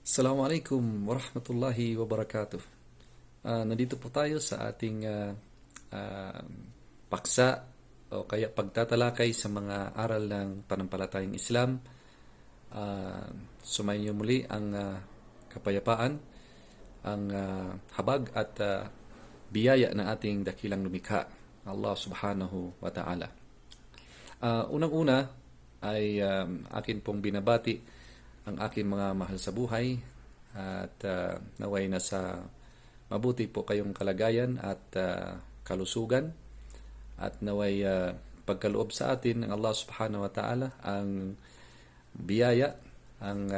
Assalamualaikum warahmatullahi wabarakatuh. Nandito po tayo sa ating ah, paksa o kaya pagtatalakay sa mga aral ng panampalatayang Islam. Sumayin niyo muli ang kapayapaan, ang habag at biyaya ng ating dakilang lumikha, Allah subhanahu wa ta'ala. Unang-una ay akin pong binabati ang aking mga mahal sa buhay at naway nasa mabuti po kayong kalagayan at kalusugan at naway pagkaloob sa atin ng Allah subhanahu wa ta'ala ang biyaya, ang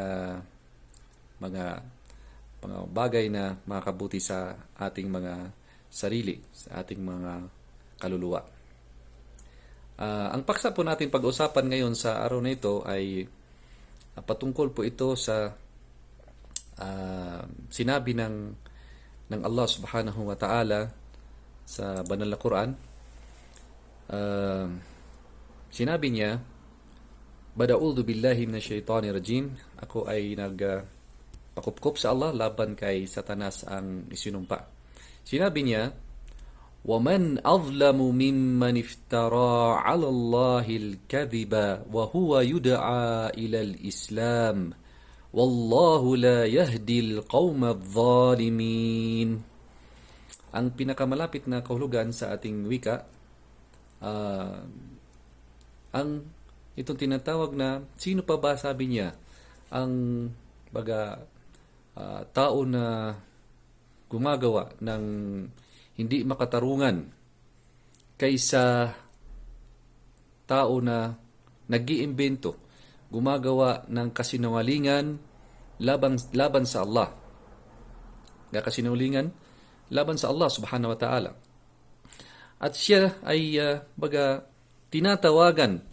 mga bagay na makabuti sa ating mga sarili, sa ating mga kaluluwa. Ang paksa po natin pag-usapan ngayon sa araw na ito ay patungkol po ito sa sinabi ng Allah subhanahu wa ta'ala sa banal na Quran. Sinabi niya, Bada'udhu billahi minasyaitanir rajim. Ako ay nagpakupkup sa Allah laban kay Satanas ang isinumpa. Sinabi niya, وَمَنْ أَظْلَمُ مِمَّنِ افْتَرَى عَلَى اللَّهِ الْكَذِبَ وَهُوَ يُدْعَى إِلَى الْإِسْلَامِ وَاللَّهُ لَا يَهْدِي الْقَوْمَ الظَّالِمِينَ. Ang pinakamalapit na kahulugan sa ating wika, ang itong tinatawag na sino pa ba, sabi niya, ang tao na gumagawa ng hindi makatarungan kaysa tao na nag-iimbento, gumagawa ng kasinungalingan laban sa Allah. Kasinungalingan laban sa Allah subhanahu wa ta'ala. At siya ay tinatawagan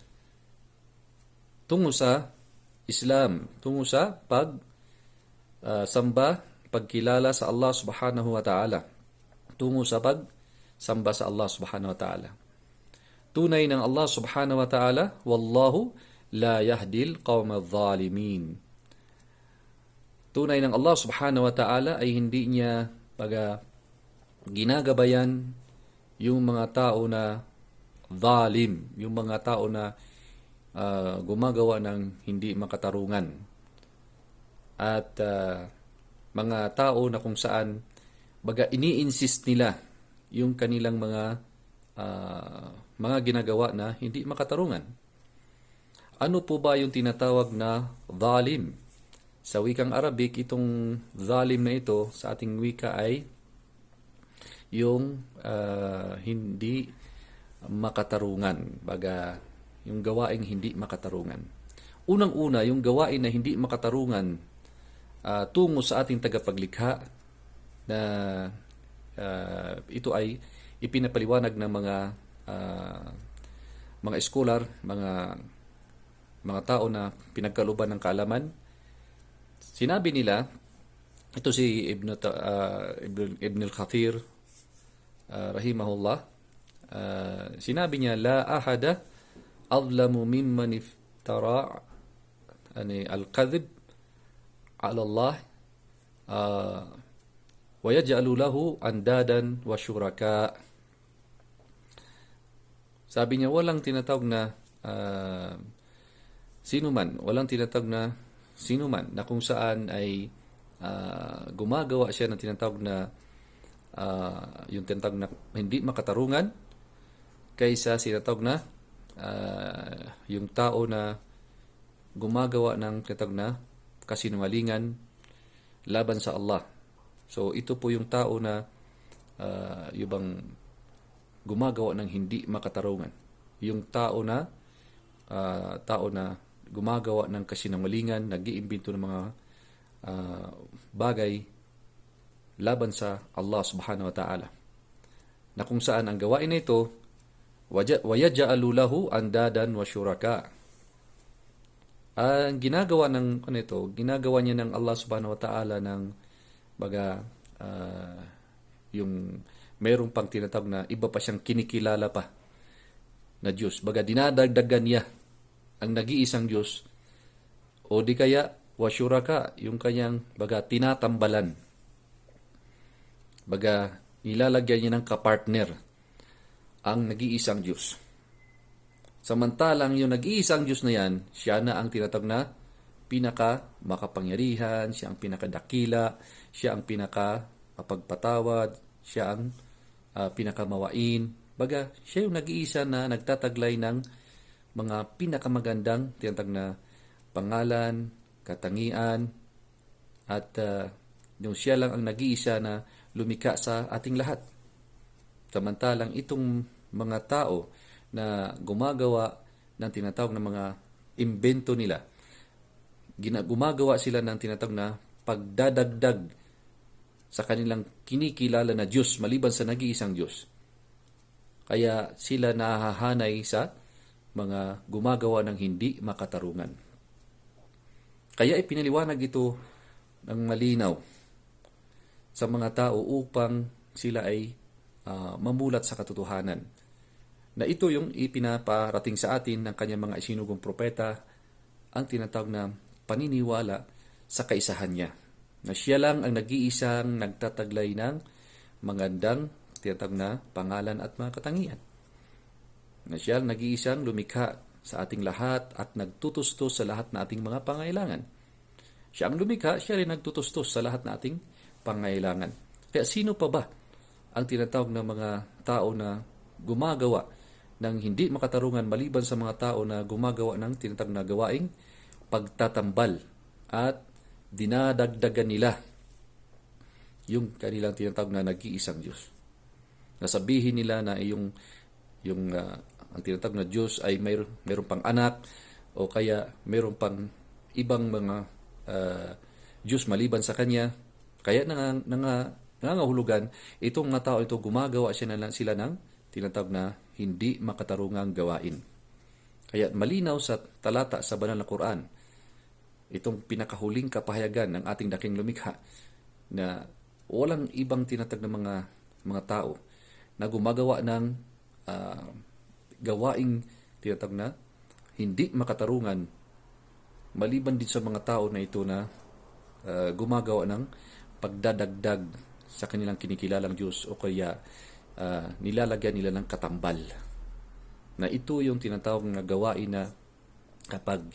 tungo sa Islam, tungo sa samba, pagkilala sa Allah subhanahu wa ta'ala, tungo sa pagsamba sa Allah subhanahu wa ta'ala. Tunay ng Allah subhanahu wa ta'ala, wallahu la yahdil qawma adh-dhalimin. Tunay ng Allah subhanahu wa ta'ala ay hindi niya ginagabayan yung mga tao na dhalim, yung mga tao na gumagawa ng hindi makatarungan. At mga tao na kung saan ini-insist nila yung kanilang mga ginagawa na hindi makatarungan. Ano po ba yung tinatawag na dhalim? Sa wikang Arabic, itong dhalim na ito sa ating wika ay yung hindi makatarungan, yung gawaing hindi makatarungan. Unang-una, yung gawain na hindi makatarungan tungo sa ating tagapaglikha, na ito ay ipinapaliwanag ng mga scholar, mga tao na pinagkaluban ng kaalaman. Sinabi nila, ito si Ibn al-Kathir rahimahullah, sinabi niya, la ahada adlamu mimman iftara al-kadhib ala Allah wa yaj'alu lahu andadan wa syuraka. Sabi niya, walang tinatawag na walang tinatawag na sinuman na kung saan ay gumagawa siya ng tinatawag na yung tinatawag na hindi makatarungan kaysa sinatawag na yung tao na gumagawa ng tinatawag na kasinungalingan laban sa Allah. So ito po yung tao na yung gumagawa ng hindi makatarungan. Yung tao na gumagawa ng kasinungalingan, nag-iimbento ng mga bagay laban sa Allah subhanahu wa ta'ala. Na kung saan ang gawain na ito, وَيَجْعَلُ لَهُ أَنْدَادًا وَشُرَكَاءَ. Ang ginagawa ginagawa niya ng Allah subhanahu wa ta'ala ng yung mayroong pang tinatawag na iba pa siyang kinikilala pa na Diyos. Dinadagdagan niya ang nag-iisang Diyos, o di kaya wa syuraka, yung kanyang baga tinatambalan. Baga nilalagyan niya ng kapartner ang nag-iisang Diyos. Samantalang yung nag-iisang Diyos na yan, siya na ang tinatawag na pinaka makapangyarihan, siya ang pinakadakila, siya ang pinaka mapagpatawad, siya ang pinakamawain. Baga, siya yung nag-iisa na nagtataglay ng mga pinakamagandang tinatawag na pangalan, katangian, at yung siya lang ang nag-iisa na lumikha sa ating lahat. Samantalang itong mga tao na gumagawa ng tinatawag na mga imbento nila, gumagawa sila ng tinatawag na pagdadagdag sa kanilang kinikilala na Diyos maliban sa nag-iisang Diyos. Kaya sila nahahanay sa mga gumagawa ng hindi makatarungan. Kaya ipinaliwanag ito ng malinaw sa mga tao upang sila ay mamulat sa katotohanan. Na ito yung ipinaparating sa atin ng kanyang mga isinugong propeta, ang tinatawag na paniniwala sa kaisahan niya. Na siya lang ang nag-iisang nagtataglay ng magandang tinatawag na pangalan at mga katangian. Na siya ang nag-iisang lumikha sa ating lahat at nagtutustos sa lahat na ating mga pangailangan. Siya ang lumikha, siya rin nagtutustos sa lahat na ating pangailangan. Kaya sino pa ba ang tinatawag na mga tao na gumagawa ng hindi makatarungan maliban sa mga tao na gumagawa ng tinatawag na gawaing pagtatambal at dinadagdagan nila yung kanilang tinatawag na nag-iisang Diyos. Nasabihin nila na yung ang tinatawag na Diyos ay mayroon pang anak o kaya mayroon pang ibang mga Diyos maliban sa Kanya. Kaya nangangahulugan itong mga tao ito gumagawa sila ng tinatawag na hindi makatarungang gawain. Kaya malinaw sa talata sa banal na Quran, itong pinakahuling kapahayagan ng ating daking lumikha na walang ibang tinatag na mga tao na gumagawa ng gawaing tinatag na hindi makatarungan maliban din sa mga tao na ito na gumagawa ng pagdadagdag sa kanilang kinikilalang Diyos o kaya nilalagyan nila ng katambal. Na ito yung tinatawag na gawain na kapag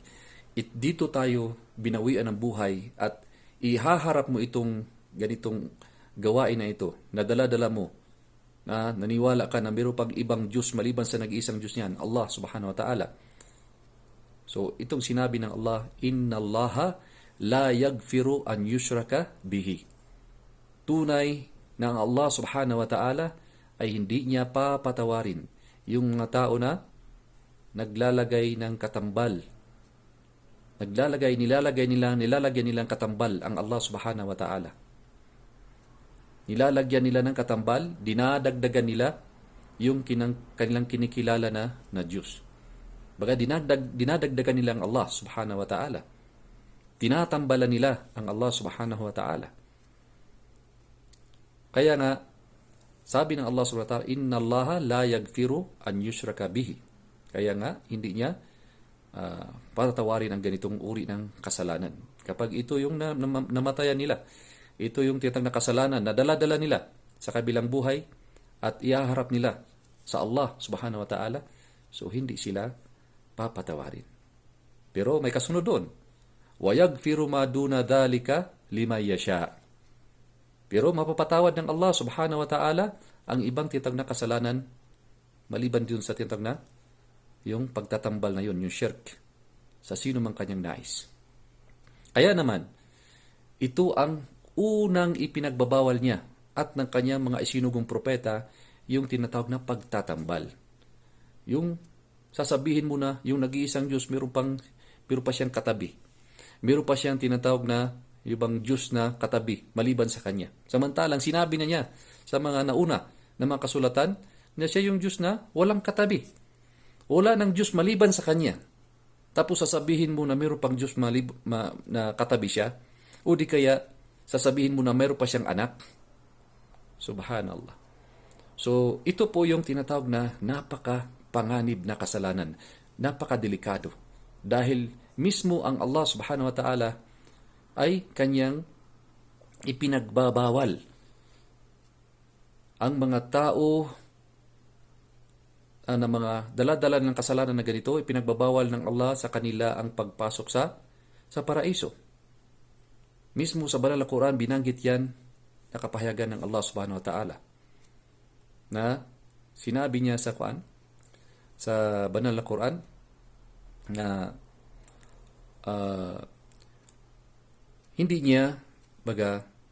dito tayo binawian ng buhay at ihaharap mo itong ganitong gawain na ito, na dala-dala mo, na naniwala ka na mayroon pang ibang Diyos maliban sa nag-iisang Diyos niyan, Allah subhanahu wa ta'ala. So, itong sinabi ng Allah, Inna Allaha la yagfiru an yushraka bihi. Tunay na ang Allah subhanahu wa ta'ala ay hindi niya papatawarin yung mga tao na naglalagay ng katambal. Nilalagyan nilang katambal ang Allah subhanahu wa ta'ala. Nilalagyan nila ng katambal, dinadagdagan nila yung kanilang kinikilala na Diyos. Baga dinadagdagan nila ang Allah subhanahu wa ta'ala. Tinatambalan nila ang Allah subhanahu wa ta'ala. Kaya nga, sabi ng Allah subhanahu wa ta'ala, Inna Allaha la yagfiru an yushraka bihi. Kaya nga, hindi niya patatawarin ang ganitong uri ng kasalanan. Kapag ito yung namatayan nila, ito yung tinatawag na kasalanan na dala-dala nila sa kabilang buhay at ihaharap nila sa Allah subhanahu wa ta'ala, so hindi sila papatawarin. Pero may kasunod doon. وَيَغْفِرُ مَا دُونَ ذَلِكَ لِمَنْ يَشَاءُ. Pero mapapatawad ng Allah subhanahu wa ta'ala ang ibang tinatawag na kasalanan maliban din sa tinatawag na yung pagtatambal na yun, yung shirk, sa sino mang kanyang nais. Kaya naman, ito ang unang ipinagbabawal niya at ng kanyang mga isinugong propeta, yung tinatawag na pagtatambal. Yung sasabihin mo na yung nag-iisang Diyos, meron pa siyang katabi. Meron pa siyang tinatawag na yung bang Diyos na katabi, maliban sa Kanya. Samantalang sinabi na niya sa mga nauna na mga kasulatan na siya yung Diyos na walang katabi. Wala ng Diyos maliban sa Kanya. Tapos sasabihin mo na meron pang Diyos na katabi siya, o di kaya sasabihin mo na meron pa siyang anak. Subhanallah. So, ito po yung tinatawag na napaka-panganib na kasalanan. Napaka-delikado. Dahil mismo ang Allah subhanahu wa ta'ala ay kanyang ipinagbabawal. Ang mga tao na mga daladala ng kasalanan na ganito, ipinagbabawal ng Allah sa kanila ang pagpasok sa paraiso. Mismo sa banal na Quran, binanggit yan na kapahayagan ng Allah subhanahu wa ta'ala. Na sinabi niya sa Quran, sa banal na Quran, na hindi niya,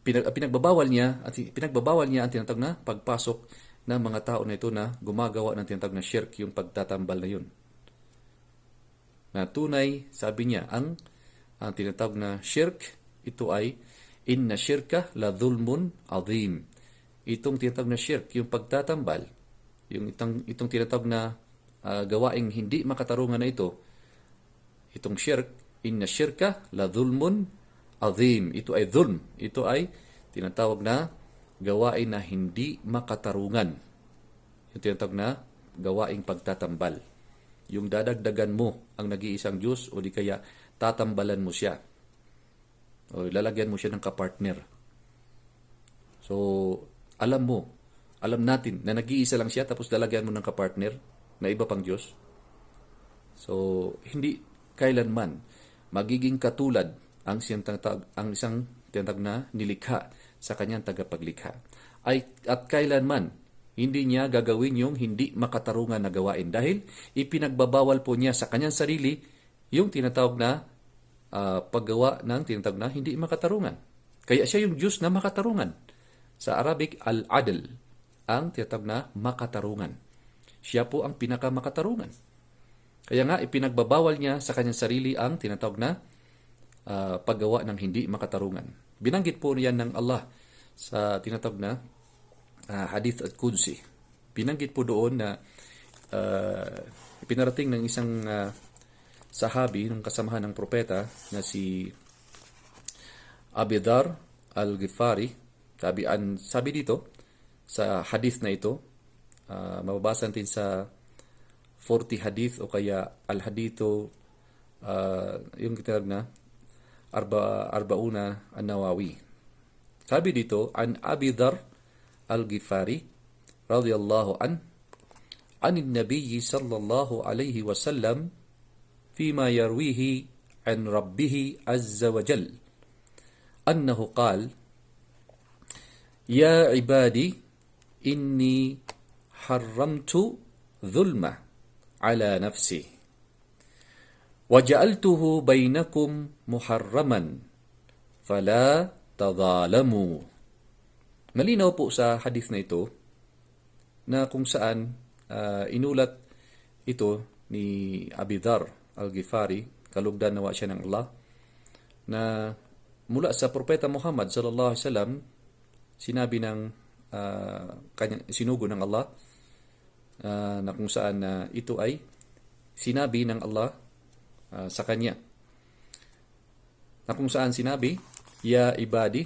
pinagbabawal niya ang tinatawag na pagpasok ng mga tao na ito na gumagawa ng tinatawag na shirk, yung pagtatambal na yun. Na tunay, sabi niya, ang tinatawag na shirk, ito ay inna shirka la dhulmun azim. Itong tinatawag na shirk, yung pagtatambal, itong tinatawag na gawaing hindi makatarungan na itong shirk, inna shirka la dhulmun azim. Ito ay dhulm. Ito ay tinatawag na gawain na hindi makatarungan. Yung tinatawag na gawaing pagtatambal. Yung dadagdagan mo ang nag-iisang Diyos o di kaya tatambalan mo siya. O lalagyan mo siya ng kapartner. So, alam natin na nag-iisa lang siya tapos lalagyan mo ng kapartner na iba pang Diyos. So, hindi kailanman magiging katulad ang isang tinatawag na nilikha sa kanyang tagapaglikha. At kailanman hindi niya gagawin yung hindi makatarungan na gawain dahil ipinagbabawal po niya sa kanyang sarili yung tinatawag na paggawa ng tinatawag na hindi makatarungan. Kaya siya yung Diyos na makatarungan. Sa Arabic, al-adl, ang tinatawag na makatarungan. Siya po ang pinakamakatarungan. Kaya nga, ipinagbabawal niya sa kanyang sarili ang tinatawag na paggawa ng hindi makatarungan. Binanggit po niyan ng Allah sa tinatawag na Hadith al-Qudsi. Binanggit po doon na pinarating ng isang sahabi ng kasamahan ng propeta na si Abi Dharr al-Ghifari. Sabi dito sa hadith na ito, mababasa natin sa 40 hadith o kaya al-hadithu, yung kitawag na Arbauna an-Nawawi. Sabi dito, an Abi Dharr al-Ghifari radiyallahu an an-Nabiy sallallahu alayhi wa sallam fima yarwihi an Rabbih azza wa jal annahu qala ya ibadi inni harramtu dhulma ala nafsi وَجَعَلْتُهُ بَيْنَكُمْ مُحَرَّمًا فَلَا تَظَالَمُوا. Malinaw po sa hadith na ito na kung saan inulat ito ni Abi Dharr al-Ghifari, kalugdan nawa siya ng Allah, na mula sa Propeta Muhammad sallallahu alaihi wasallam, sinabi ng sinugo ng Allah na kung saan ito ay sinabi ng Allah sa kanya. Na kung saan sinabi, ya ibadi,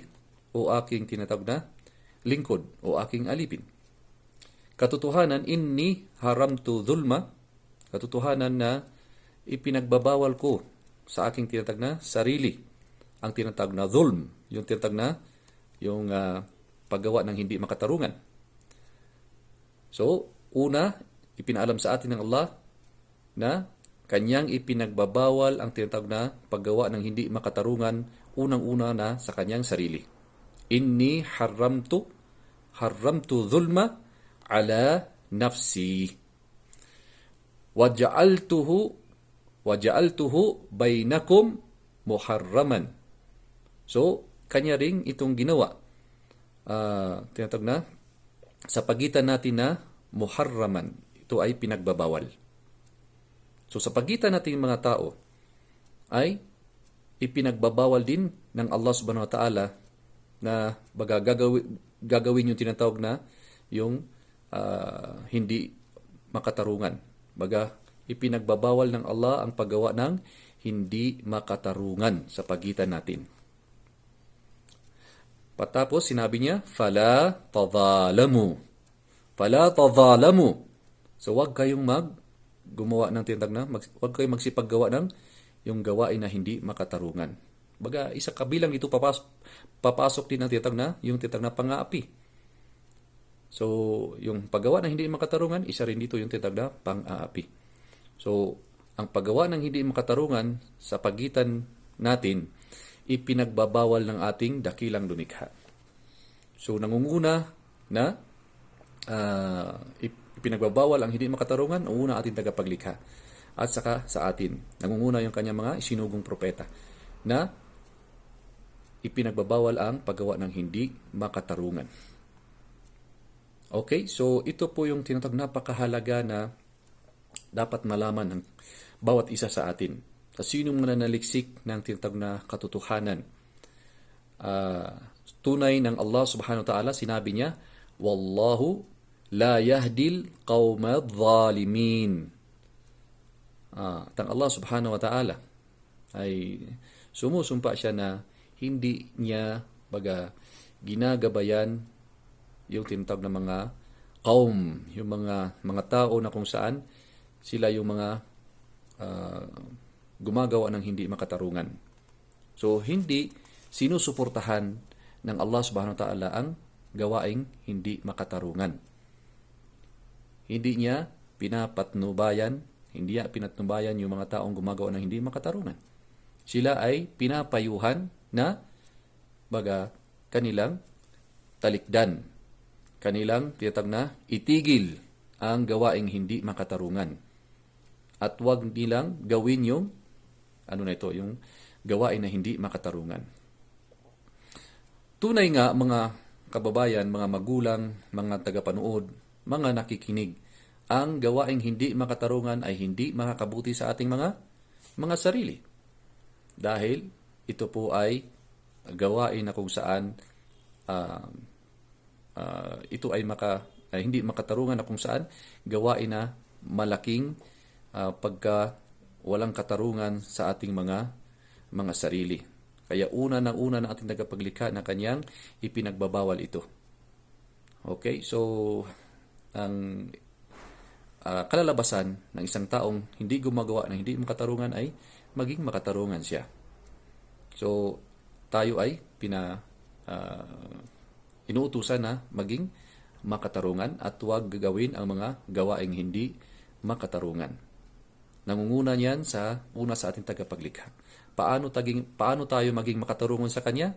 o aking tinatawag na lingkod, o aking alipin. Katotohanan, inni haramtu dhulma, katotohanan na ipinagbabawal ko sa aking tinatawag na sarili, ang tinatawag na dhulm, yung tinatawag na yung paggawa ng hindi makatarungan. So, una, ipinaalam sa atin ng Allah na kanyang ipinagbabawal ang tinatawag na paggawa ng hindi makatarungan, unang-una na sa kanyang sarili. Inni haramtu dhulma ala nafsi waja'altuhu bainakum muharraman. So, kanya ring itong ginawa. Tinatawag na sa pagitan natin na muharraman. Ito ay pinagbabawal. So sa pagitan nating mga tao ay ipinagbabawal din ng Allah subhanahu wa ta'ala na gagawin yung tinatawag na yung hindi makatarungan. Baga ipinagbabawal ng Allah ang paggawa ng hindi makatarungan sa pagitan natin. Patapos sinabi niya, fala tadhalamu. So wag kayong gumawa ng tinatawag na, huwag kayong magsipaggawa ng yung gawain na hindi makatarungan. Baga, isa kabilang dito papasok din ang yung tinatag na pang-aapi. So, yung paggawa ng hindi makatarungan, isa rin dito yung tinatag na pang-aapi. So, ang paggawa ng hindi makatarungan sa pagitan natin, ipinagbabawal ng ating dakilang lumikha. So, nangunguna na ipinagbabawal ang hindi makatarungan, ang una ating tagapaglikha. At saka sa atin, nangunguna yung kanyang mga isinugong propeta na ipinagbabawal ang paggawa ng hindi makatarungan. Okay, so ito po yung tinatawag napakahalaga na dapat malaman ng bawat isa sa atin. Sa sinong mananaliksik ng tinatawag na katotohanan. Tunay ng Allah subhanahu wa ta'ala, sinabi niya, Wallahu la yahdil qawmad zalimin. Tang Allah subhanahu wa ta'ala ay sumusumpa siya na hindi niya ginagabayan yung tinatawag na mga qaum, yung mga tao na kung saan sila yung mga gumagawa ng hindi makatarungan. So, hindi sinusuportahan ng Allah subhanahu wa ta'ala ang gawaing hindi makatarungan. Hindi niya pinapatnubayan yung mga taong gumagawa ng hindi makatarungan. Sila ay pinapayuhan na kanilang talikdan, kanilang tinatag na itigil ang gawaing hindi makatarungan. At wag nilang gawin yung yung gawain na hindi makatarungan. Tunay nga mga kababayan, mga magulang, mga tagapanood, mga nakikinig, ang gawaing hindi makatarungan ay hindi makakabuti sa ating mga sarili. Dahil ito po ay gawain na kung saan ito ay hindi makatarungan na kung saan gawain na malaking pagka walang katarungan sa ating mga sarili. Kaya una ng ating tagapaglikha na kanyang ipinagbabawal ito. Okay, so ang kalalabasan ng isang taong hindi gumagawa ng hindi makatarungan ay maging makatarungan siya. So tayo ay inuutusan na maging makatarungan at huwag gagawin ang mga gawaing hindi makatarungan. Nangunguna niyan sa ating tagapaglikha. Paano tayo maging makatarungan sa Kanya?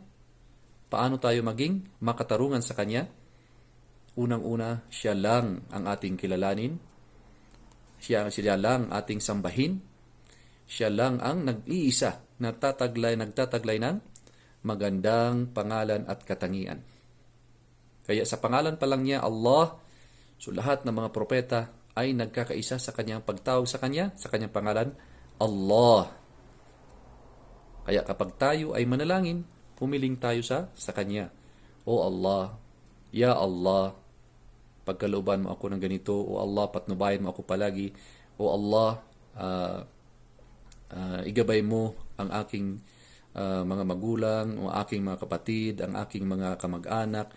Paano tayo maging makatarungan sa Kanya? Unang-una, Siya lang ang ating kilalanin. Siya lang ating sambahin. Siya lang ang nag-iisa na nagtataglay ng magandang pangalan at katangian. Kaya sa pangalan pa lang niya, Allah, so lahat ng mga propeta ay nagkakaisa sa kanyang pagtawag sa kanya, sa kanyang pangalan, Allah. Kaya kapag tayo ay manalangin, humiling tayo sa kanya. O Allah, Ya Allah, pagkalooban mo ako ng ganito. O Allah, patnubayan mo ako palagi. O Allah, igabay mo ang aking mga magulang, o aking mga kapatid, ang aking mga kamag-anak.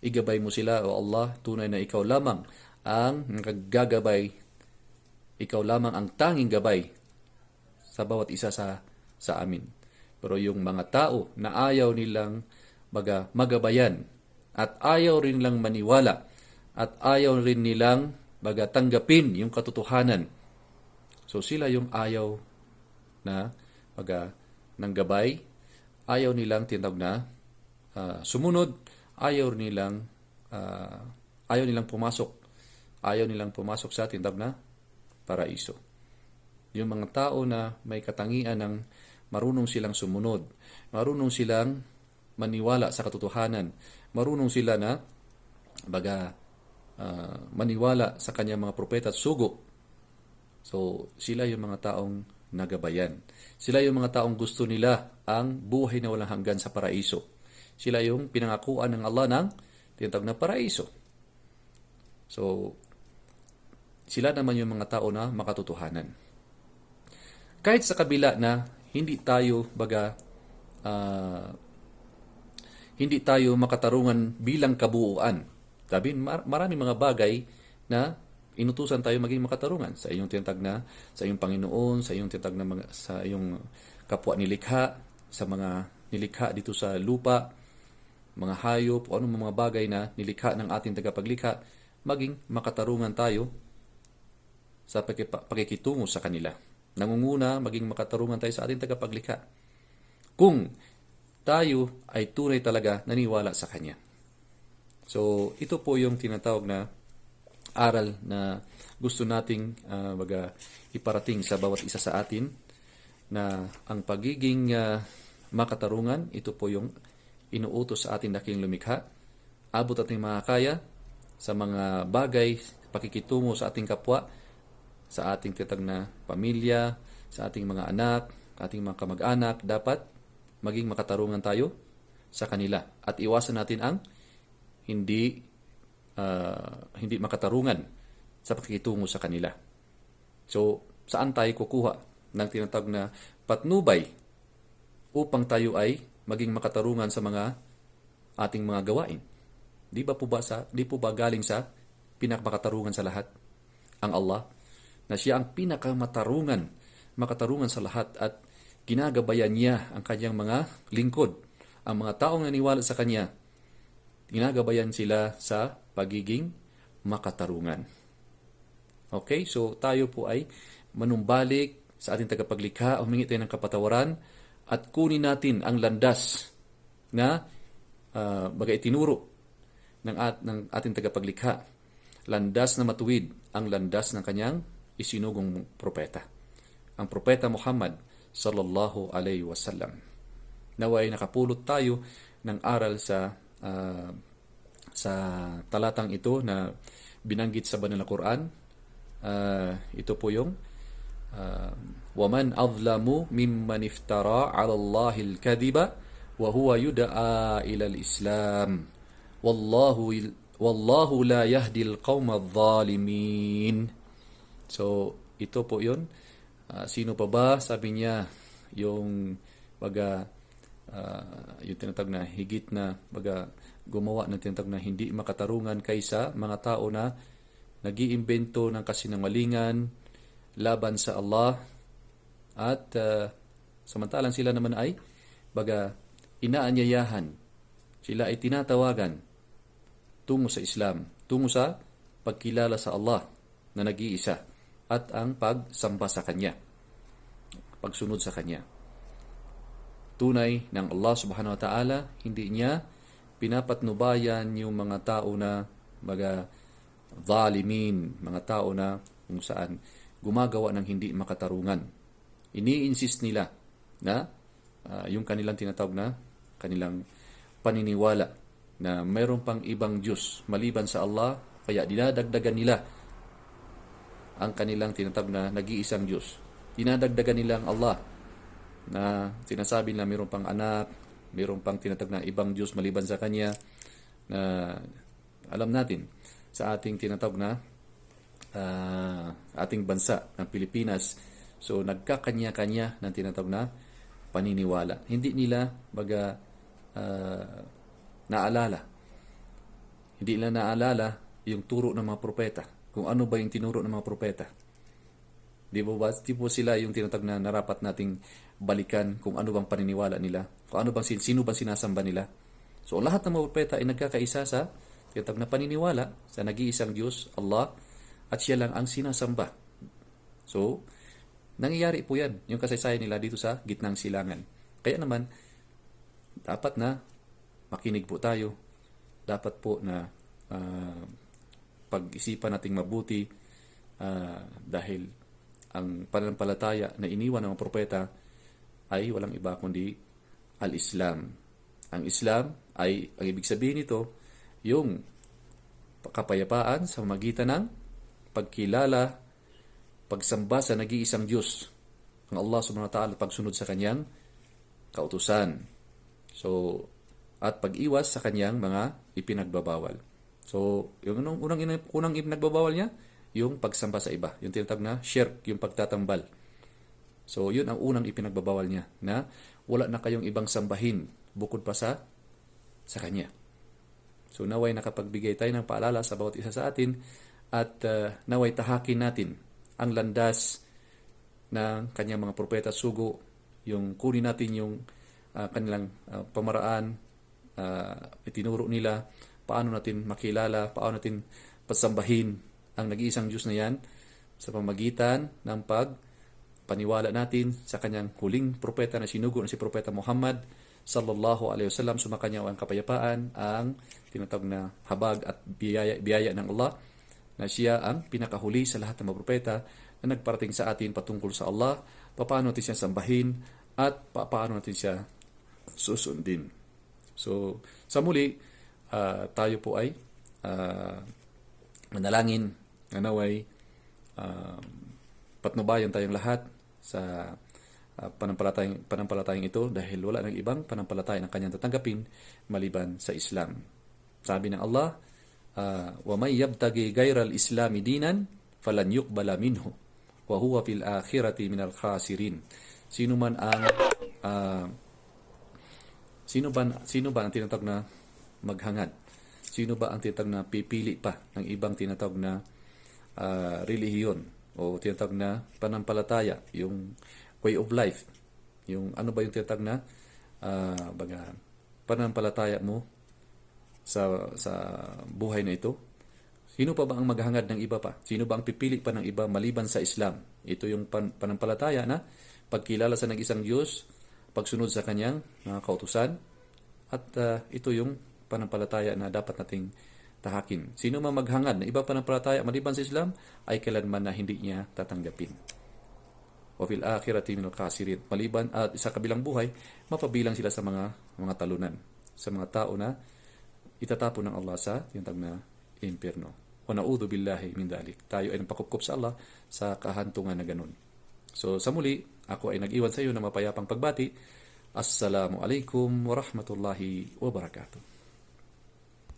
Igabay mo sila, O Allah, tunay na ikaw lamang ang naggagabay, ikaw lamang ang tanging gabay sa bawat isa sa amin. Pero yung mga tao na ayaw nilang magabayan at ayaw rin nilang maniwala at ayaw rin nilang tanggapin yung katotohanan. So sila yung ayaw na ng gabay, ayaw nilang tinatawag na sumunod, ayaw nilang pumasok. Ayaw nilang pumasok sa tinatawag na paraiso. Yung mga tao na may katangian ng marunong silang sumunod, marunong silang maniwala sa katotohanan, marunong sila na maniwala sa kanyang mga propeta at sugo. So, sila yung mga taong nagabayan. Sila yung mga taong gusto nila ang buhay na walang hanggan sa paraiso. Sila yung pinangakuan ng Allah ng tinatawag na paraiso. So, sila naman yung mga tao na makatotohanan. Kahit sa kabila na hindi tayo makatarungan bilang kabuuan. Sabi, maraming mga bagay na inutusan tayo maging makatarungan sa iyong tinatag na sa iyong Panginoon, sa iyong tinatag na sa iyong kapwa nilikha, sa mga nilikha dito sa lupa, mga hayop, o anong mga bagay na nilikha ng ating tagapaglikha, maging makatarungan tayo sa pakikitungo sa kanila. Nangunguna, maging makatarungan tayo sa ating tagapaglikha. Kung tayo ay tunay talaga naniwala sa Kanya. So, ito po yung tinatawag na aral na gusto nating iparating sa bawat isa sa atin, na ang pagiging makatarungan, ito po yung inuutos sa ating dakilang lumikha. Abot ating makakaya sa mga bagay, pakikitungo sa ating kapwa, sa ating tinatag na pamilya, sa ating mga anak, ating mga kamag-anak, dapat maging makatarungan tayo sa kanila. At iwasan natin ang hindi makatarungan sa pakikitungo sa kanila. So, saan tayo kukuha ng tinatawag na patnubay upang tayo ay maging makatarungan sa mga ating mga gawain? Di po ba galing sa pinakamakatarungan sa lahat, ang Allah, na siya ang makatarungan sa lahat, at ginagabayan niya ang kanyang mga lingkod, ang mga taong naniwala sa kanya, ginagabayan sila sa pagiging makatarungan. Okay, so tayo po ay manumbalik sa ating tagapaglikha, humingi tayo ng kapatawaran, at kunin natin ang landas na tinuro ng ating tagapaglikha. Landas na matuwid, ang landas ng kanyang isinugong propeta, ang propeta Muhammad sallallahu alaihi wasallam. Naway nakapulot tayo ng aral sa talatang ito na binanggit sa banal na Quran. Ito po yung وَمَنْ أَظْلَمُ مِمَّنِ افْتَرَى عَلَى اللَّهِ الْكَذِبَ وَهُوَ يُدْعَى إِلَى الْإِسْلَامِ وَاللَّهُ لَا يَهْدِي الْقَوْمَ الظَّالِمِينَ. So, ito po yun. Sino pa ba? Sabi niya, yung tinatawag na higit na gumawa ng tinatawag na hindi makatarungan kaysa mga tao na nag-iimbento ng kasinungalingan laban sa Allah, at samantalang sila naman ay inaanyayahan, sila ay tinatawagan tungo sa Islam, tungo sa pagkilala sa Allah na nag-iisa, at ang pagsamba sa Kanya, pagsunod sa Kanya. Tunay ng Allah subhanahu wa ta'ala, hindi niya pinapatnubayan yung mga tao na zalimin, mga tao na kung saan gumagawa ng hindi makatarungan. Ini-insist nila na yung kanilang tinatawag na kanilang paniniwala na mayroon pang ibang Diyos maliban sa Allah, kaya dinadagdagan nila ang kanilang tinatawag na nag-iisang Diyos. Dinadagdagan nila ang Allah, na sinasabi nila mayroon pang anak, mayroon pang tinatawag na ibang Diyos maliban sa Kanya, na alam natin sa ating tinatawag na ating bansa ng Pilipinas. So nagkakanya-kanya ng tinatawag na paniniwala. Hindi nila naalala. Hindi nila naalala yung turo ng mga propeta. Kung ano ba yung tinuro ng mga propeta. Di po sila yung tinatawag na narapat nating balikan kung ano bang paniniwala nila. Kung ano bang sino bang sinasamba nila. So lahat ng mga propeta ay nagkakaisa sa tinatawag na paniniwala sa nag-iisang Diyos, Allah, at siya lang ang sinasamba. So, nangyayari po yan, yung kasaysayan nila dito sa gitnang silangan. Kaya naman, dapat na makinig po tayo. Dapat po na pag-isipan nating mabuti, dahil ang pananampalataya na iniwan ng mga propeta ay walang iba kundi al-Islam. Ang Islam ay, ang ibig sabihin nito, yung kapayapaan sa magitan ng pagkilala, pagsamba sa nag-iisang Diyos, ang Allah subhanahu wa ta'ala, pagsunod sa Kanyang kautusan. So, at pag-iwas sa Kanyang mga ipinagbabawal. So, yung unang ipinagbabawal niya, yung pagsamba sa iba. Yung tinatawag na shirk, yung pagtatambal. So, yun ang unang ipinagbabawal niya, na wala na kayong ibang sambahin bukod pa sa Kanya. So, naway nakapagbigay tayo ng paalala sa bawat isa sa atin, at naway tahakin natin ang landas ng kanyang mga propeta at sugo, yung kunin natin yung kanilang pamaraan, itinuro nila paano natin makilala, paano natin pasambahin ang nag-iisang Diyos na yan sa pamagitan ng paniwala natin sa kanyang huling propeta na sinugo na si Propeta Muhammad sallallahu alaihi wasallam. Sumakanya ang kapayapaan, ang tinatawag na habag at biyaya ng Allah, na siya ang pinakahuli sa lahat ng mga propeta na nagparating sa atin patungkol sa Allah, paano natin siya sambahin at paano natin siya susundin. So, sa muli, tayo po ay manalangin na naway patnubayan tayong lahat sa panampalatayang ito, dahil wala ng ibang panampalataya ng kanyang tatanggapin maliban sa Islam. Sabi ng Allah, wa may yabtagi gayral islami dinan falan yuqbala minhu wa huwa fil akhirati minal khasirin. Sino ba ang tinatawag na maghangad? Sino ba ang tinatawag na pipili pa ng ibang tinatawag na relihiyon o tinatawag na panampalataya, yung way of life, yung ano ba yung tinatawag na panampalataya mo sa buhay na ito? Sino pa ba ang maghangad ng iba pa? Sino ba ang pipili pa ng iba maliban sa Islam? Ito yung panampalataya na pagkilala sa nag-isang Diyos, pagsunod sa kanyang mga kautusan, at ito yung panampalataya na dapat nating tahakin. Sino man maghangad na iba panampalataya maliban sa Islam ay kailanman na hindi niya tatanggapin. Wa fil akhirati minal khasirin. Maliban at sa kabilang buhay, mapabilang sila sa mga talunan, sa mga tao na itatapon ng Allah sa tinatawag na impyerno. Wa na'udhu billahi min dhalik. Tayo ay napakupkup sa Allah sa kahantungan na ganun. So sa muli, ako ay nag-iwan sa iyo ng mapayapang pagbati. Assalamu alaikum wa rahmatullahi wa barakatuh.